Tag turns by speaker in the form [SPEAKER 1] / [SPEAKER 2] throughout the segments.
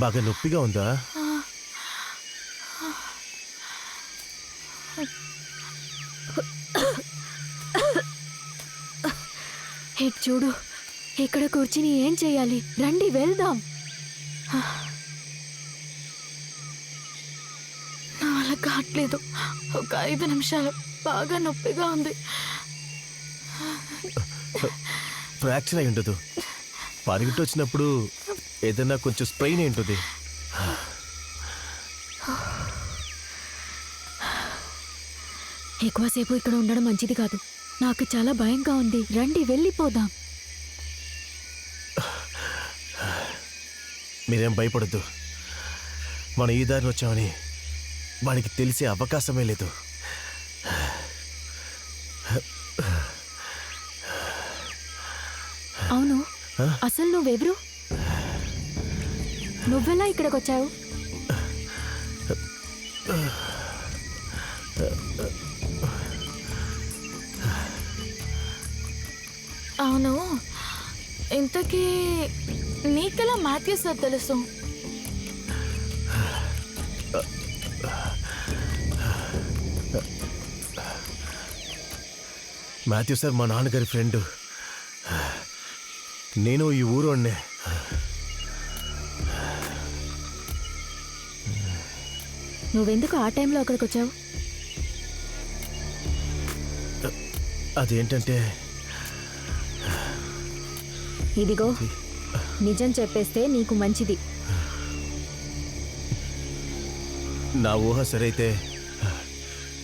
[SPEAKER 1] బాగా నొప్పిగా ఉందా?
[SPEAKER 2] హెడ్ చూడు, ఇక్కడ కూర్చుని ఏం చెయ్యాలి? రండి వెళ్దాం. నా వల్ల కావట్లేదు. ఒక 5 నిమిషాలు. బాగా నొప్పిగా ఉంది.
[SPEAKER 1] ఫ్రాక్చర్ అయి ఉండదు. పరిగెట్టి వచ్చినప్పుడు ఏదైనా కొంచెం స్ట్రెయిన్ అయి ఉంటుంది.
[SPEAKER 2] ఎక్కువసేపు ఇక్కడ ఉండడం మంచిది కాదు. నాకు చాలా భయంగా ఉంది. రండి వెళ్ళిపోదాం.
[SPEAKER 1] మీరేం భయపడద్దు. మనం ఈ దారిని వచ్చామని వాడికి తెలిసే అవకాశమే లేదు.
[SPEAKER 2] అవును, అసలు నువ్వెవరు? నువ్వెలా ఇక్కడికి వచ్చావు? అవును, ఇంతకీ నీకెలా మాథ్యూ సార్ తెలుసు?
[SPEAKER 1] మాథ్యూ సార్ మా నాన్నగారి ఫ్రెండ్. నేను ఈ ఊరోనే.
[SPEAKER 2] నువ్వెందుకు ఆ టైంలో అక్కడికి వచ్చావు?
[SPEAKER 1] అదేంటంటే,
[SPEAKER 2] ఇదిగో నిజం చెప్పేస్తే నీకు మంచిది.
[SPEAKER 1] నా ఊహ సరైతే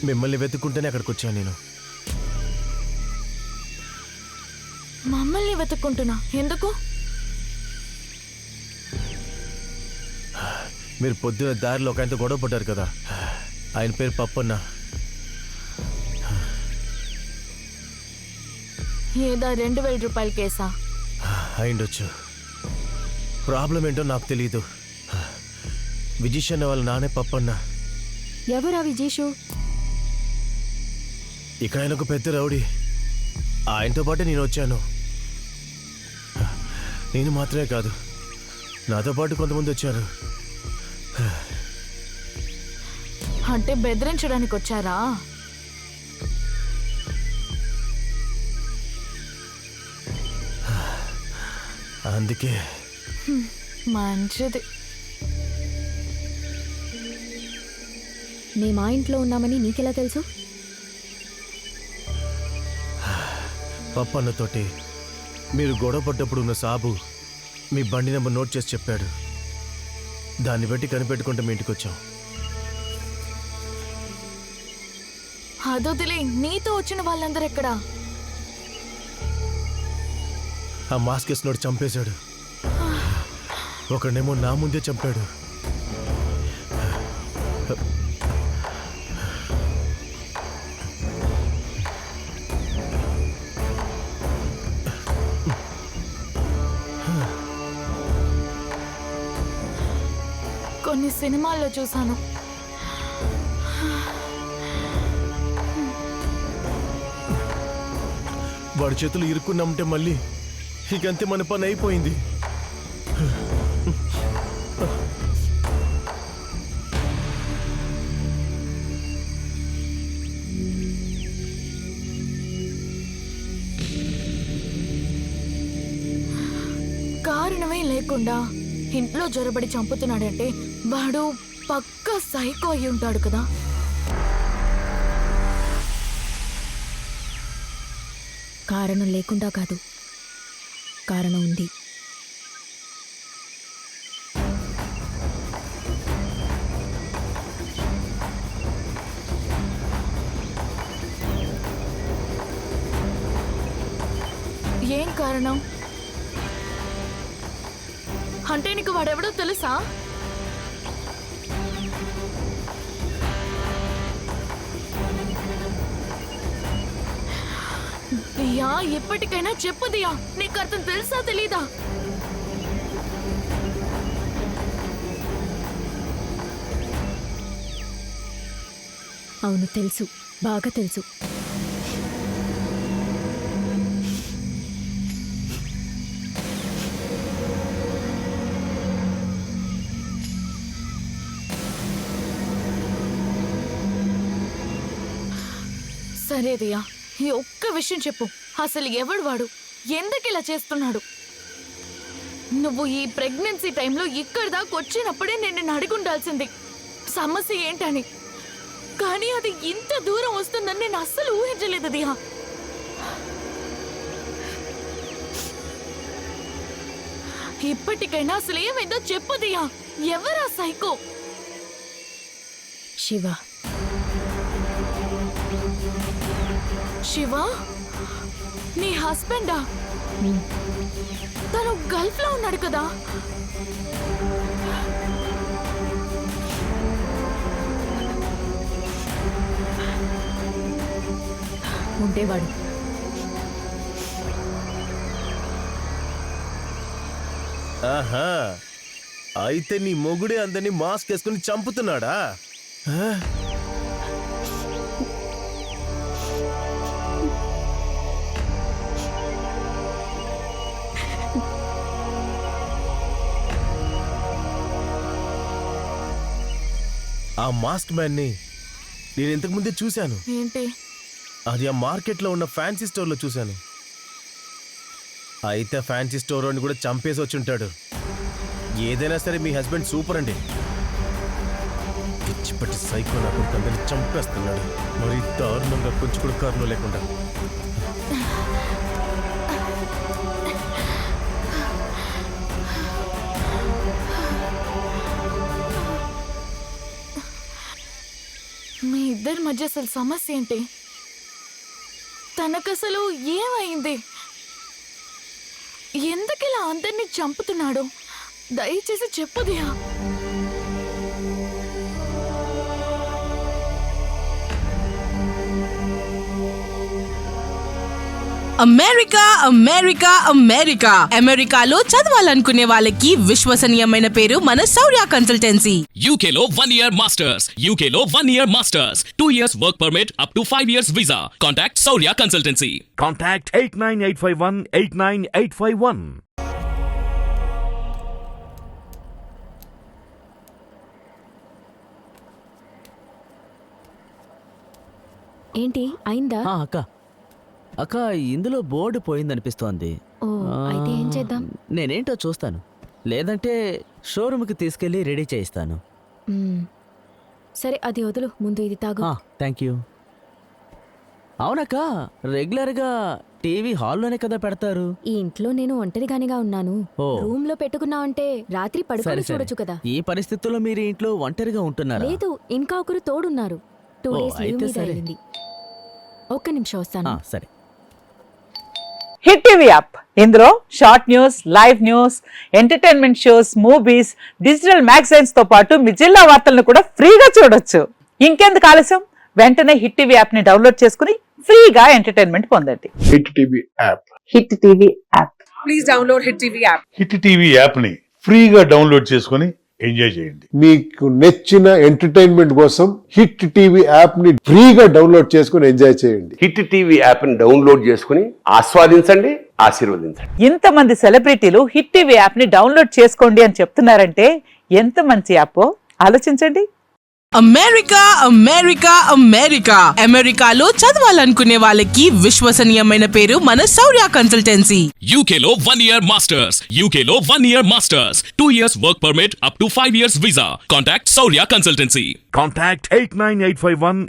[SPEAKER 1] మిమ్మల్ని వెతుక్కుంటేనే అక్కడికి వచ్చాను నేను.
[SPEAKER 2] మమ్మల్ని వెతుక్కుంటున్నా? ఎందుకు?
[SPEAKER 1] మీరు పొద్దున దారిలో ఒక ఆయనతో గొడవ పడ్డారు కదా, ఆయన పేరు పప్పన్న.
[SPEAKER 2] ఏదా 2000 రూపాయల కేసా?
[SPEAKER 1] అయిండొచ్చు. ప్రాబ్లం ఏంటో నాకు తెలియదు. విజీష్ అన్న వాళ్ళ నానే పప్పన్న.
[SPEAKER 2] ఎవరా విజీషు?
[SPEAKER 1] ఇక్కడ ఆయన ఒక పెద్ద రౌడీ. ఆయనతో పాటు నేను వచ్చాను. నేను మాత్రమే కాదు, నాతో పాటు కొంతమంది వచ్చారు.
[SPEAKER 2] అంటే బెదిరించడానికి వచ్చారా?
[SPEAKER 1] అందుకే.
[SPEAKER 2] మంచిది. మేము మా ఇంట్లో ఉన్నామని నీకెలా తెలుసు?
[SPEAKER 1] పప్పన్నతోటి మీరు గొడవ పడ్డప్పుడు ఉన్న సాబు మీ బండి నెంబర్ నోట్ చేసి చెప్పాడు. దాన్ని బట్టి కనిపెట్టుకుంటే మీ ఇంటికి వచ్చాం.
[SPEAKER 2] అదొదిలే, నీతో వచ్చిన వాళ్ళందరూ ఎక్కడా?
[SPEAKER 1] ఆ మాస్కెస్ నోడు చంపేశాడు. ఒకడేమో నా ముందే చంపాడు.
[SPEAKER 2] కొన్ని సినిమాల్లో చూశాను.
[SPEAKER 1] వాడి చేతులు ఇరుక్కున్నామంటే మళ్ళీ ఇకంతే మన పని అయిపోయింది.
[SPEAKER 2] కారణమే లేకుండా ఇంట్లో జొరబడి చంపుతున్నాడంటే వాడు పక్కా సైకో అయి ఉంటాడు కదా. కారణం లేకుండా కాదు, కారణం ఉంది. ఏం కారణం? అంటే నీకు వాడెవడో తెలుసా? దియా, ఎప్పటికైనా చెప్పు దియా, నీకు అర్థం తెలుసా తెలీదా? అవును తెలుసు, బాగా తెలుసు. సరే దియా, ఈ ఒక్క విషయం చెప్పు. అసలు ఎవడు వాడు? ఎందుకు ఇలా చేస్తున్నాడు? నువ్వు ఈ ప్రెగ్నెన్సీ టైంలో ఇక్కడ దాకా వచ్చినప్పుడే నేను అడుగుండాల్సింది సమస్య ఏంటని. కానీ అది ఇంత దూరం వస్తుందని నేను అస్సలు ఊహించలేదు దియా. ఇప్పటికైనా అసలు ఏమైందో చెప్పు దియా. ఎవరా సైకో?
[SPEAKER 3] శివ.
[SPEAKER 2] శివ నీ హస్బెండా? తను గల్ఫ్ లో ఉన్నాడు కదా.
[SPEAKER 3] ఉండేవాడు.
[SPEAKER 1] ఆహా, అయితే నీ మొగుడే అందరినీ మాస్క్ వేసుకుని చంపుతున్నాడా? ఆ? ఆ మాస్క్ మ్యాన్ ని నేను ఇంతకు ముందే చూశాను.
[SPEAKER 2] ఏంటి?
[SPEAKER 1] అది ఆ మార్కెట్లో ఉన్న ఫ్యాన్సీ స్టోర్లో చూశాను. అయితే ఫ్యాన్సీ స్టోర్ అని కూడా చంపేసి వచ్చి ఉంటాడు. ఏదైనా సరే మీ హస్బెండ్ సూపర్ అండి. పిచ్చిపట్టి సైకో నా కొడుకు అందరినీ చంపేస్తున్నాడు. మరి దారుణంగా కొంచెం కూడా కారణం లేకుండా.
[SPEAKER 2] మీ ఇద్దరి మధ్య అసలు సమస్య ఏంటి? తనకసలు ఏమైంది? ఎందుకిలా అందరినీ చంపుతున్నాడు? దయచేసి చెప్పు దియా.
[SPEAKER 4] అమెరికా అమెరికా అమెరికా అమెరికాలో చదవాలనుకునే వాళ్ళకి విశ్వసనీయమైన పేరు మన శౌర్య కన్సల్టెన్సీ.
[SPEAKER 5] UK లో 1 year masters. UK లో 1 year masters. 2 years work permit up to 5 years visa. Contact Saurya Consultancy.
[SPEAKER 6] Contact 89851 89851.
[SPEAKER 3] ఏంటి అయిందా?
[SPEAKER 7] అక్క ఇందులో బోర్డు పోయిందనిపిస్తోంది.
[SPEAKER 3] ఓ, అయితే ఏం చేద్దాం?
[SPEAKER 7] నేనేంటో చూస్తాను, లేదంటే షోరూమ్కి తీసుకెళ్ళి రెడీ చేయిస్తాను.
[SPEAKER 3] సరే అది వదులు, ముందు ఇది తాగు.
[SPEAKER 7] Thank you. అవునక్క, రెగ్యులర్గా టీవీ హాల్లోనే కదా పెడతారు.
[SPEAKER 3] ఈ ఇంట్లో నేను ఒంటరిగానిగా ఉన్నాను.
[SPEAKER 7] ఓ.
[SPEAKER 3] రూమ్ లో పెట్టుకున్నావంటే రాత్రి పడుకొని చూడొచ్చు కదా.
[SPEAKER 7] ఈ పరిస్థితుల్లో మీరు ఇంట్లో ఒంటరిగా ఉంటున్నారా?
[SPEAKER 3] లేదు, ఇంకా ఒకరు తోడున్నారు. 2 days లీవ్
[SPEAKER 7] అయితే
[SPEAKER 3] మీద
[SPEAKER 7] సరే.
[SPEAKER 3] వెళ్ళింది. ఒక్క నిమిషం వస్తాను.
[SPEAKER 7] సరే.
[SPEAKER 8] హిట్ టీవీ యాప్, ఇందులో short news, live news, entertainment shows, movies, digital magazines తో పాటు మీ జిల్లా వార్తలను కూడా ఫ్రీగా చూడొచ్చు. ఇంకెందుకు ఆలస్యం? వెంటనే హిట్ టీవీ యాప్ ని డౌన్లోడ్ చేసుకుని ఫ్రీగా ఎంటర్టైన్మెంట్ పొందండి.
[SPEAKER 9] Hit TV app.
[SPEAKER 8] Hit TV app.
[SPEAKER 10] Please download hit TV app.
[SPEAKER 9] Hit TV app ని ఫ్రీగా డౌన్లోడ్ చేసుకుని ఎంజాయ్ చేయండి.
[SPEAKER 11] మీకు నచ్చిన ఎంటర్టైన్మెంట్ కోసం హిట్ టీవీ యాప్ ని ఫ్రీగా డౌన్లోడ్ చేసుకుని ఎంజాయ్ చేయండి.
[SPEAKER 12] హిట్ టీవీ యాప్ ని డౌన్లోడ్ చేసుకుని ఆస్వాదించండి, ఆశీర్వదించండి.
[SPEAKER 8] ఇంతమంది సెలబ్రిటీలు హిట్ టీవీ యాప్ ని డౌన్లోడ్ చేసుకోండి అని చెప్తున్నారంటే ఎంత మంచి యాప్ ఆలోచించండి.
[SPEAKER 4] అమెరికా అమెరికా అమెరికా అమెరికాలో చదవాలనుకునే వాళ్ళకి విశ్వసనీయమైన పేరు మన శౌర్య కన్సల్టెన్సీ.
[SPEAKER 5] UK లో 1 year masters. UK లో 1 year masters. 2 years work permit up to 5 years visa. Contact Saurya Consultancy.
[SPEAKER 6] Contact 89851